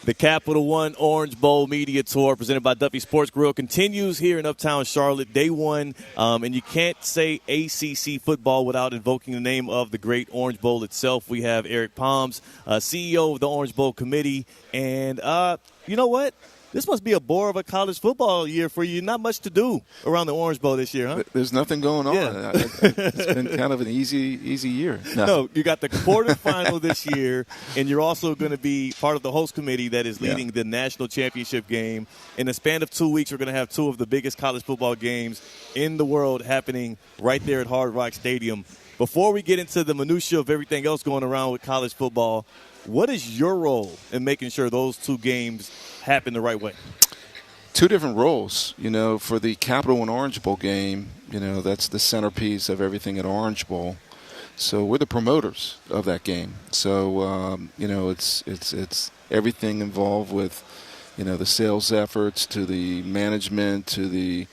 The Capital One Orange Bowl Media Tour presented by Duffy Sports Grill continues here in Uptown Charlotte, day one. And you can't say ACC football without invoking the name of the great Orange Bowl itself. We have Eric Poms, CEO of the Orange Bowl Committee. And you know what? This must be a bore of a college football year for you. Not much to do around the Orange Bowl this year, huh? There's nothing going on. Yeah. It's been kind of an easy year. No, you got the quarterfinal this year, and you're also going to be part of the host committee that is leading the national championship game. In the span of 2 weeks, we're going to have two of the biggest college football games in the world happening right there at Hard Rock Stadium. Before we get into the minutia of everything else going around with college football, what is your role in making sure those two games happen the right way? Two different roles. For the Capital One Orange Bowl game, that's the centerpiece of everything at Orange Bowl. So we're the promoters of that game. So, it's everything involved with, the sales efforts to the management to the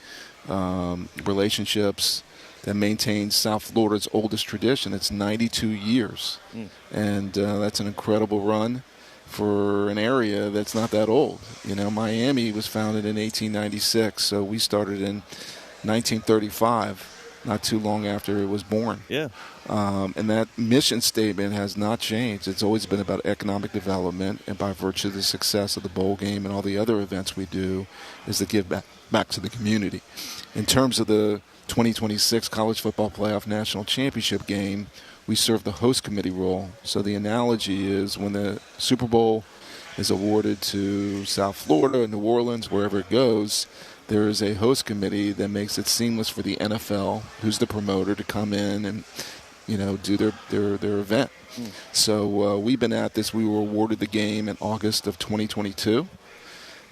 relationships that maintains South Florida's oldest tradition. It's 92 years. And that's an incredible run for an area that's not that old. Miami was founded in 1896, so we started in 1935, not too long after it was born. Yeah. And that mission statement has not changed. It's always been about economic development, and by virtue of the success of the bowl game and all the other events we do is to give back to the community. In terms of the 2026 College Football Playoff National Championship game, we serve the host committee role. So the analogy is when the Super Bowl is awarded to South Florida, New Orleans, wherever it goes, there is a host committee that makes it seamless for the NFL, who's the promoter, to come in and do their event. So we've been at this. We were awarded the game in August of 2022.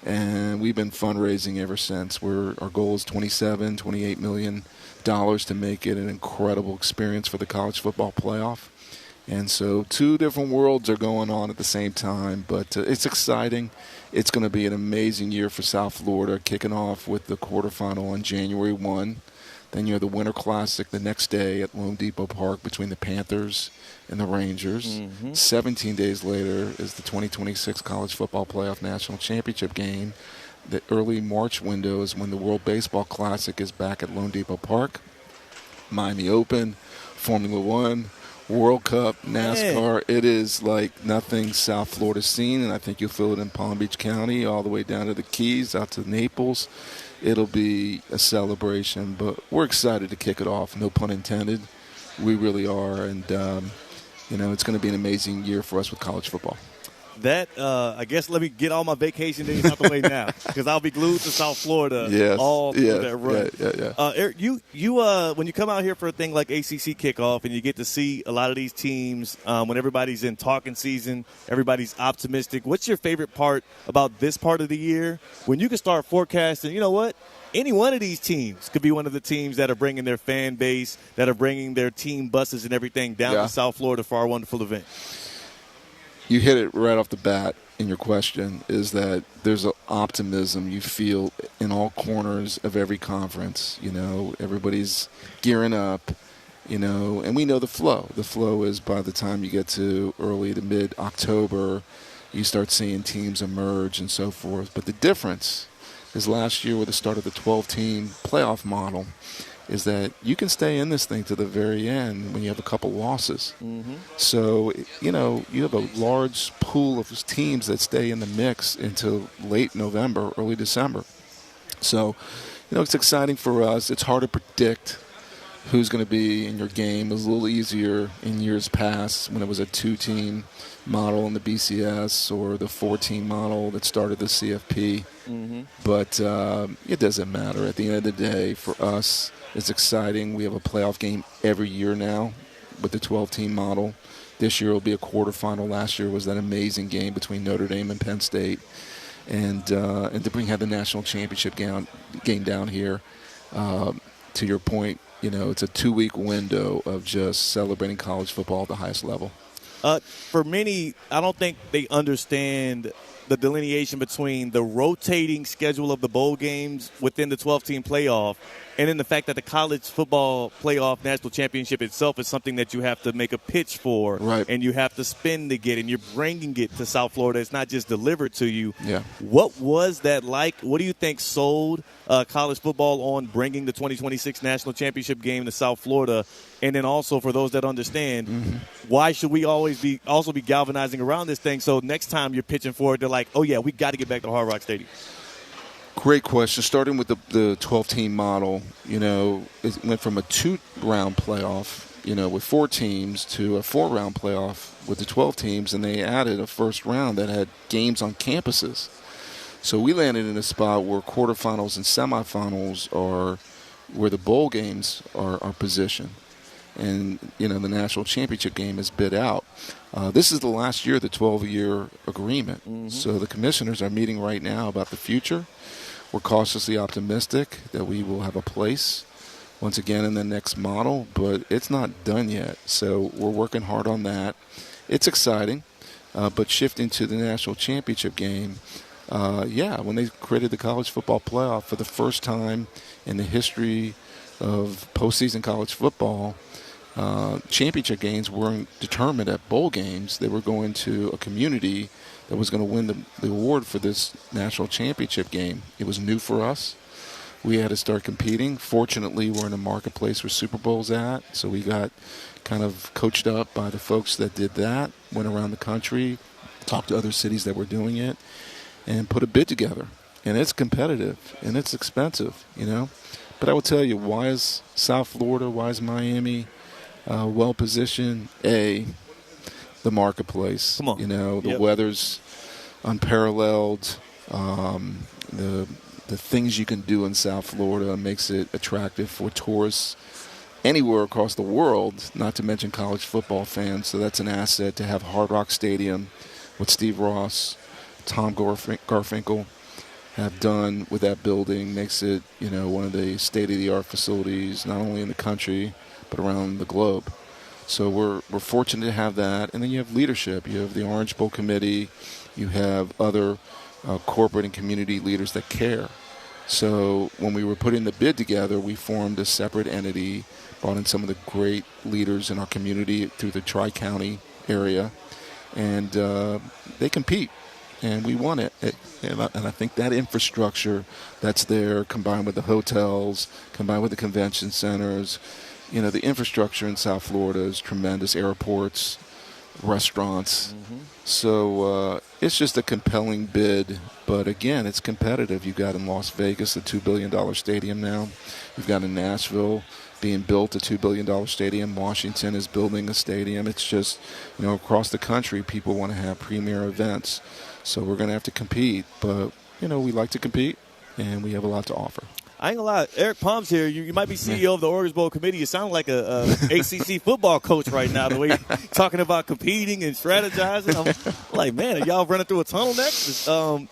And we've been fundraising ever since. Our goal is $28 million to make it an incredible experience for the college football playoff. And so two different worlds are going on at the same time, but it's exciting. It's going to be an amazing year for South Florida, kicking off with the quarterfinal on January 1. Then you have the Winter Classic the next day at Lone Depot Park between the Panthers and the Rangers. 17 days later is the 2026 College Football Playoff National Championship game. The early March window is when the World Baseball Classic is back at Lone Depot Park. Miami Open, Formula One, World Cup, NASCAR. It is like nothing South Florida's seen, and I think you'll feel it in Palm Beach County all the way down to the Keys, out to Naples. It'll be a celebration, but we're excited to kick it off, no pun intended. We really are, and it's going to be an amazing year for us with college football. That, I guess, let me get all my vacation days out the way now, because I'll be glued to South Florida all through that run. Eric, you when you come out here for a thing like ACC Kickoff and you get to see a lot of these teams, when everybody's in talking season, everybody's optimistic, what's your favorite part about this part of the year when you can start forecasting, you know what? Any one of these teams could be one of the teams that are bringing their fan base, that are bringing their team buses and everything down to South Florida for our wonderful event. You hit it right off the bat in your question, is that there's an optimism you feel in all corners of every conference. Everybody's gearing up, and we know the flow. The flow is by the time you get to early to mid-October, you start seeing teams emerge and so forth. But the difference is last year with the start of the 12-team playoff model is that you can stay in this thing to the very end when you have a couple losses. So, you have a large pool of teams that stay in the mix until late November, early December. So, it's exciting for us. It's hard to predict who's going to be in your game. It was a little easier in years past when it was a 2-team model in the BCS or the 4-team model that started the CFP. But it doesn't matter. At the end of the day, for us, it's exciting. We have a playoff game every year now with the 12-team model. This year will be a quarterfinal. Last year was that amazing game between Notre Dame and Penn State. And to have the national championship game down here, to your point, it's a 2-week window of just celebrating college football at the highest level. For many, I don't think they understand the delineation between the rotating schedule of the bowl games within the 12-team playoff and then the fact that the college football playoff national championship itself is something that you have to make a pitch for, right, and you have to spend to get, and you're bringing it to South Florida. It's not just delivered to you. Yeah. What was that like? What do you think sold college football on bringing the 2026 national championship game to South Florida? And then also, for those that understand, why should we always be galvanizing around this thing so next time you're pitching for it, they're like, oh, yeah, we got to get back to Hard Rock Stadium? Great question. Starting with the 12-team model, it went from a 2-round playoff, with 4 teams to a 4-round playoff with the 12 teams, and they added a first round that had games on campuses. So we landed in a spot where quarterfinals and semifinals are where the bowl games are positioned. And, the national championship game is bid out. This is the last year of the 12-year agreement. Mm-hmm. So the commissioners are meeting right now about the future. We're cautiously optimistic that we will have a place once again in the next model, but it's not done yet. So we're working hard on that. It's exciting, but shifting to the national championship game, when they created the college football playoff for the first time in the history of postseason college football, championship games weren't determined at bowl games. They were going to a community that was going to win the award for this national championship game. It was new for us. We had to start competing. Fortunately, we're in a marketplace where Super Bowl's at, so we got kind of coached up by the folks that did that, went around the country, talked to other cities that were doing it, and put a bid together. And it's competitive, and it's expensive, But I will tell you, why is South Florida, why is Miami well-positioned? The marketplace. Come on. The weather's unparalleled. The things you can do in South Florida makes it attractive for tourists anywhere across the world, not to mention college football fans. So that's an asset to have Hard Rock Stadium, what Steve Ross, Tom Garfinkel have done with that building makes it, one of the state-of-the-art facilities, not only in the country, but around the globe. So we're fortunate to have that. And then you have leadership. You have the Orange Bowl Committee. You have other corporate and community leaders that care. So when we were putting the bid together, we formed a separate entity, brought in some of the great leaders in our community through the Tri-County area, and they compete. And we won it. And I think that infrastructure that's there, combined with the hotels, combined with the convention centers, the infrastructure in South Florida is tremendous. Airports, restaurants. Mm-hmm. So it's just a compelling bid. But, again, it's competitive. You've got in Las Vegas a $2 billion stadium now. You've got in Nashville being built a $2 billion stadium. Washington is building a stadium. It's just, across the country, people want to have premier events. So we're going to have to compete. But, we like to compete, and we have a lot to offer. I ain't gonna lie, Eric Poms here. You might be CEO of the Orange Bowl Committee. You sound like a ACC football coach right now, the way you're talking about competing and strategizing. I'm like, man, are y'all running through a tunnel next? I'm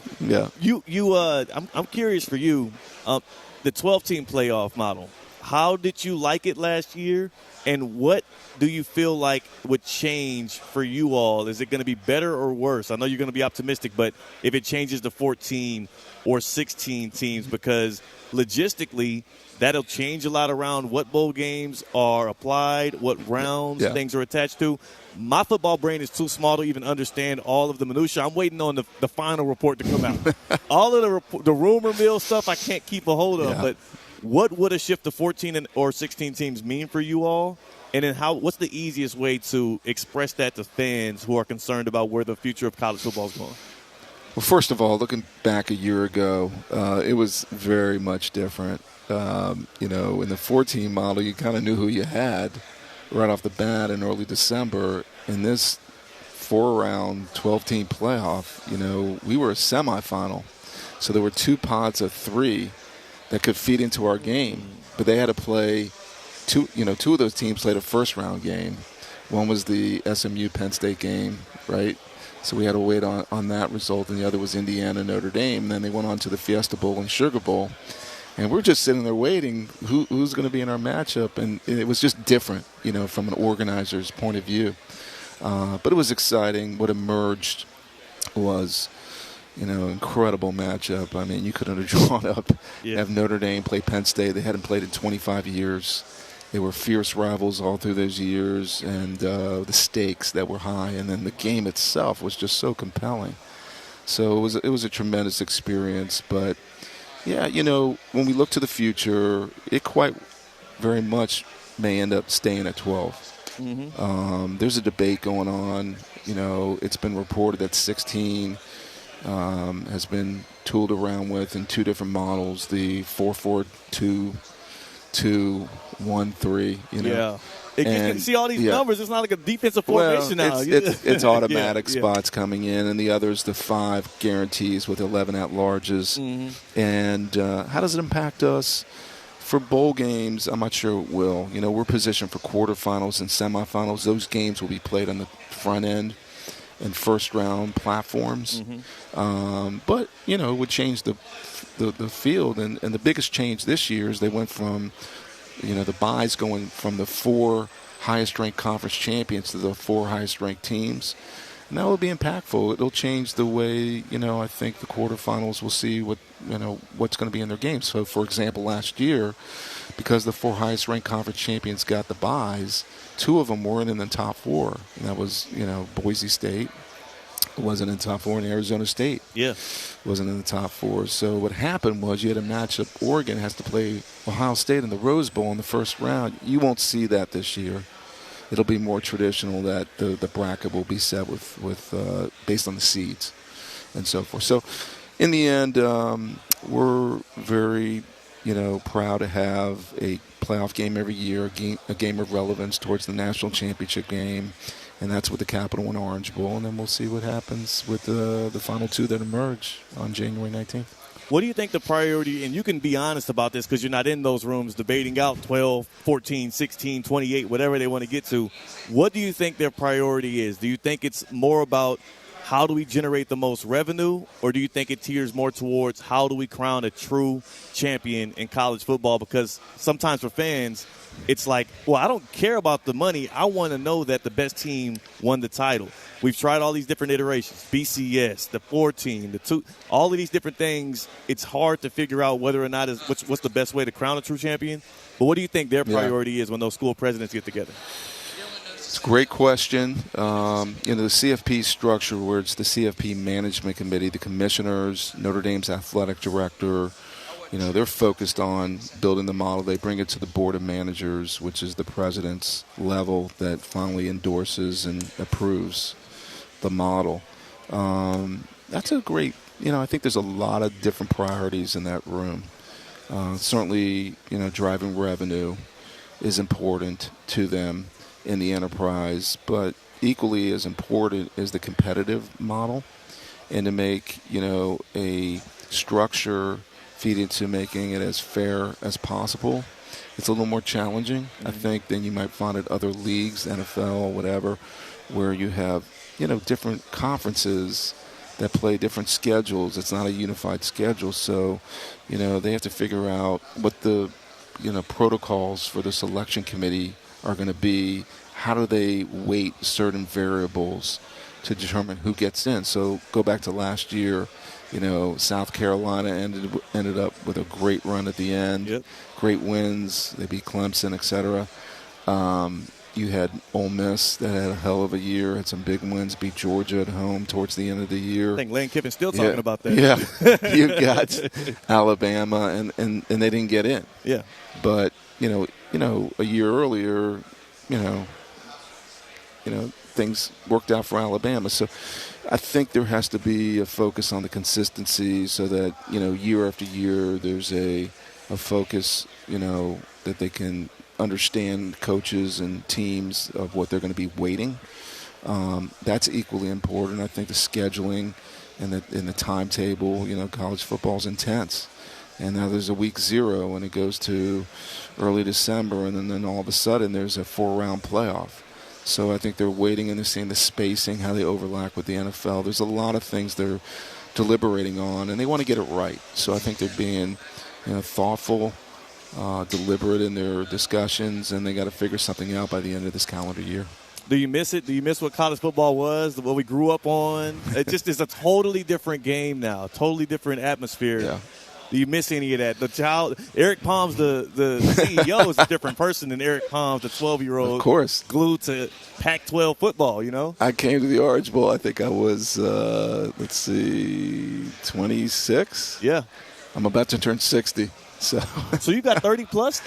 curious for you, the 12-team playoff model. How did you like it last year, and what do you feel like would change for you all? Is it going to be better or worse? I know you're going to be optimistic, but if it changes to 14 or 16 teams, because logistically, that'll change a lot around what bowl games are applied, what rounds things are attached to. My football brain is too small to even understand all of the minutia. I'm waiting on the final report to come out. All of the rumor mill stuff I can't keep a hold of, but what would a shift to 14 or 16 teams mean for you all? And then what's the easiest way to express that to fans who are concerned about where the future of college football is going? Well, first of all, looking back a year ago, it was very much different. In the 14 model, you kind of knew who you had right off the bat in early December. In this 4-round, 12-team playoff, we were a semifinal. So there were 2 pods of 3 that could feed into our game. But they had to play two of those teams played a first-round game. One was the SMU Penn State game, right? So we had to wait on that result, and the other was Indiana Notre Dame. And then they went on to the Fiesta Bowl and Sugar Bowl. And we're just sitting there waiting, who's going to be in our matchup? And it was just different, from an organizer's point of view. But it was exciting. What emerged was incredible matchup. I mean, you couldn't have drawn up. Have Notre Dame play Penn State. They hadn't played in 25 years. They were fierce rivals all through those years, and the stakes that were high, and then the game itself was just so compelling. So it was a tremendous experience. But yeah, when we look to the future, it quite very much may end up staying at 12. Mm-hmm. There's a debate going on. It's been reported that 16 has been tooled around with in two different models, the 4-4-2-2-1-3. Yeah. You can see all these numbers. It's not like a defensive formation now. It's automatic spots coming in, and the other's the 5 guarantees with 11 at-larges. Mm-hmm. And how does it impact us? For bowl games, I'm not sure it will. We're positioned for quarterfinals and semifinals. Those games will be played on the front end and first-round platforms. Mm-hmm. But, it would change the field. And the biggest change this year is they went from, the byes going from the 4 highest-ranked conference champions to the 4 highest-ranked teams. And that will be impactful. It'll change the way, I think the quarterfinals will see what's going to be in their games. So, for example, last year, because the 4 highest-ranked conference champions got the byes, 2 of them weren't in the top 4. And that was, Boise State wasn't in the top 4, and Arizona State wasn't in the top 4. So what happened was you had a matchup. Oregon has to play Ohio State in the Rose Bowl in the first round. You won't see that this year. It'll be more traditional that the bracket will be set with based on the seeds and so forth. So in the end, we're very, proud to have a playoff game every year, a game of relevance towards the national championship game, and that's with the Capital One Orange Bowl. And then we'll see what happens with the final 2 that emerge on January 19th. What do you think the priority, and you can be honest about this because you're not in those rooms debating out 12, 14, 16, 28, whatever they want to get to. What do you think their priority is? Do you think it's more about how do we generate the most revenue, or do you think it tears more towards how do we crown a true champion in college football? Because sometimes for fans, it's like, well, I don't care about the money. I want to know that the best team won the title. We've tried all these different iterations, BCS, the 14, the 2, all of these different things. It's hard to figure out whether or not what's the best way to crown a true champion. But what do you think their priority is when those school presidents get together? It's a great question. The CFP structure, where it's the CFP Management Committee, the commissioners, Notre Dame's athletic director, they're focused on building the model. They bring it to the board of managers, which is the president's level that finally endorses and approves the model. That's a great, I think there's a lot of different priorities in that room. Certainly, driving revenue is important to them in the enterprise, but equally as important is the competitive model, and to make, a structure feed into making it as fair as possible. It's a little more challenging, I think, than you might find at other leagues, NFL, whatever, where you have, different conferences that play different schedules. It's not a unified schedule. So, they have to figure out what the, protocols for the selection committee are going to be. How do they weight certain variables to determine who gets in? So go back to last year. South Carolina ended up with a great run at the end, great wins. They beat Clemson, etc. You had Ole Miss that had a hell of a year, had some big wins, beat Georgia at home towards the end of the year. I think Lane Kiffin's still talking about that. Yeah, you got Alabama, and they didn't get in. Yeah, but a year earlier, things worked out for Alabama. So I think there has to be a focus on the consistency so that, year after year there's a focus, that they can understand coaches and teams of what they're going to be weighting. That's equally important. I think the scheduling and the timetable, college football is intense. And now there's a week 0 and it goes to early December, and then all of a sudden there's a 4-round playoff. So I think they're waiting and they're seeing the spacing, how they overlap with the NFL. There's a lot of things they're deliberating on, and they want to get it right. So I think they're being thoughtful, deliberate in their discussions, and they got to figure something out by the end of this calendar year. Do you miss it? Do you miss what college football was, what we grew up on? It just is a totally different game now, totally different atmosphere. Yeah. Do you miss any of that? Eric Poms, the CEO, is a different person than Eric Poms, the 12-year-old. Of course. Glued to Pac-12 football, you know? I came to the Orange Bowl, I think I was, 26? Yeah. I'm about to turn 60. So you got 30 plus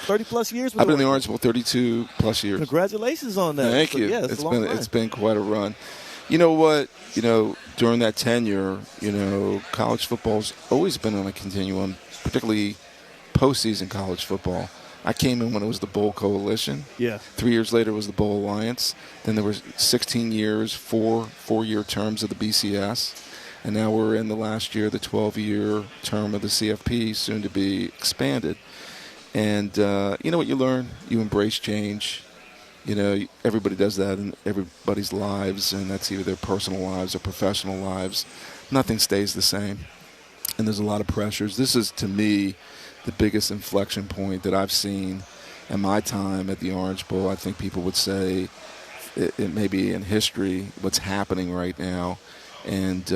years with I've been in the Orange Bowl 32 plus years. Congratulations on that. Thank you. Yeah, it's been quite a run. You know what? During that tenure, college football's always been on a continuum, particularly postseason college football. I came in when it was the Bowl Coalition. Yeah. 3 years later was the Bowl Alliance. Then there was 16 years, four-year terms of the BCS. And now we're in the last year, the 12-year term of the CFP, soon to be expanded. And you know what you learn? You embrace change. Everybody does that in everybody's lives, and that's either their personal lives or professional lives. Nothing stays the same, and there's a lot of pressures. This is, to me, the biggest inflection point that I've seen in my time at the Orange Bowl. I think people would say it may be in history what's happening right now. And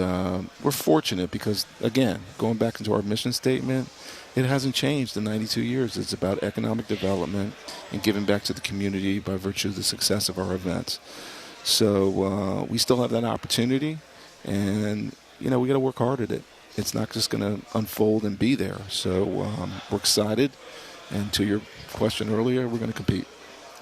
we're fortunate because, again, going back into our mission statement, it hasn't changed in 92 years. It's about economic development and giving back to the community by virtue of the success of our events. So we still have that opportunity, and, we got to work hard at it. It's not just going to unfold and be there. So we're excited. And to your question earlier, we're going to compete.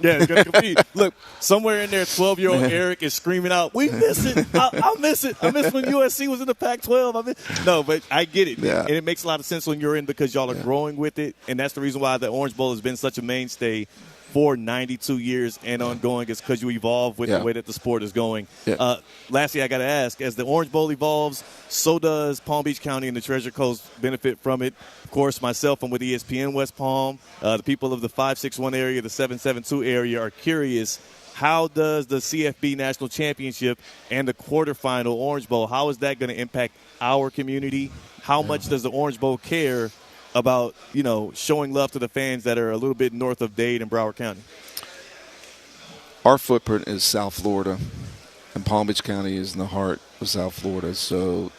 Yeah, it's going to compete. Look, somewhere in there, 12-year-old Eric is screaming out, "We miss it. I miss it. I miss when USC was in the Pac-12. No, but I get it. Yeah. And it makes a lot of sense when you're in because y'all are growing with it. And that's the reason why the Orange Bowl has been such a mainstay for 92 years and ongoing is because you evolve with the way that the sport is going. Yeah. Lastly, I got to ask, as the Orange Bowl evolves, so does Palm Beach County and the Treasure Coast benefit from it. Of course, myself, I'm with ESPN West Palm. The people of the 561 area, the 772 area are curious, how does the CFB National Championship and the quarterfinal Orange Bowl, how is that going to impact our community? How much does the Orange Bowl care about, showing love to the fans that are a little bit north of Dade and Broward County? Our footprint is South Florida, and Palm Beach County is in the heart of South Florida. So,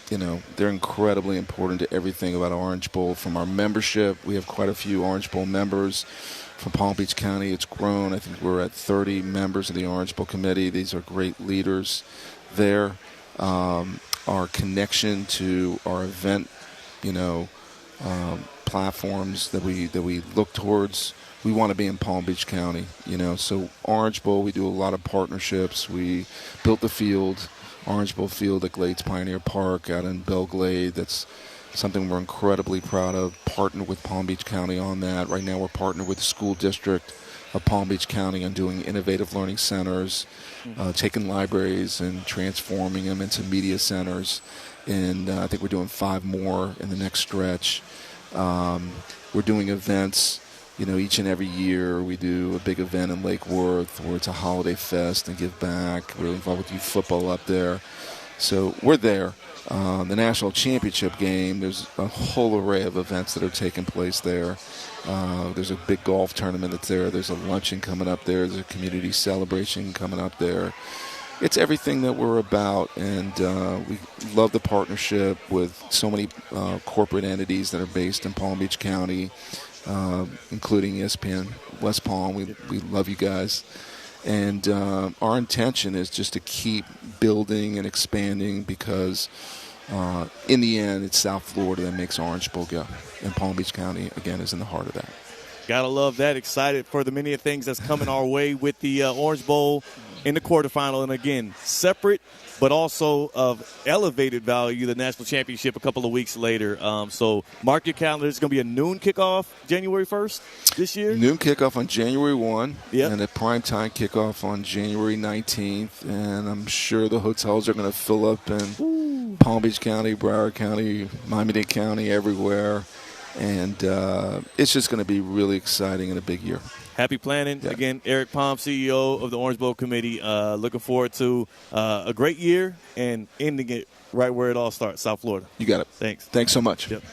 they're incredibly important to everything about Orange Bowl. From our membership, we have quite a few Orange Bowl members. From Palm Beach County, it's grown. I think we're at 30 members of the Orange Bowl Committee. These are great leaders there. Our connection to our event, platforms that we look towards. We want to be in Palm Beach County, So Orange Bowl, we do a lot of partnerships. We built the field, Orange Bowl Field at Glades Pioneer Park out in Belle Glade. That's something we're incredibly proud of. Partnered with Palm Beach County on that. Right now we're partnered with the school district of Palm Beach County on doing innovative learning centers, taking libraries and transforming them into media centers. And I think we're doing 5 more in the next stretch. We're doing events, each and every year. We do a big event in Lake Worth where it's a holiday fest and give back. We're involved with youth football up there. So we're there. The national championship game, there's a whole array of events that are taking place there. There's a big golf tournament that's there. There's a luncheon coming up there. There's a community celebration coming up there. It's everything that we're about, and we love the partnership with so many corporate entities that are based in Palm Beach County, including ESPN West Palm. We love you guys. And our intention is just to keep building and expanding because in the end, it's South Florida that makes Orange Bowl go. And Palm Beach County, again, is in the heart of that. Gotta love that. Excited for the many things that's coming our way with the Orange Bowl in the quarterfinal. And again, separate but also of elevated value, the national championship a couple of weeks later. So mark your calendar. It's going to be a noon kickoff January 1st this year. Noon kickoff on January 1 and a primetime kickoff on January 19th. And I'm sure the hotels are going to fill up in Palm Beach County, Broward County, Miami-Dade County, everywhere. And it's just going to be really exciting and a big year. Happy planning. Yeah. Again, Eric Poms, CEO of the Orange Bowl Committee. Looking forward to a great year and ending it right where it all starts, South Florida. You got it. Thanks. Thanks so much. Yep.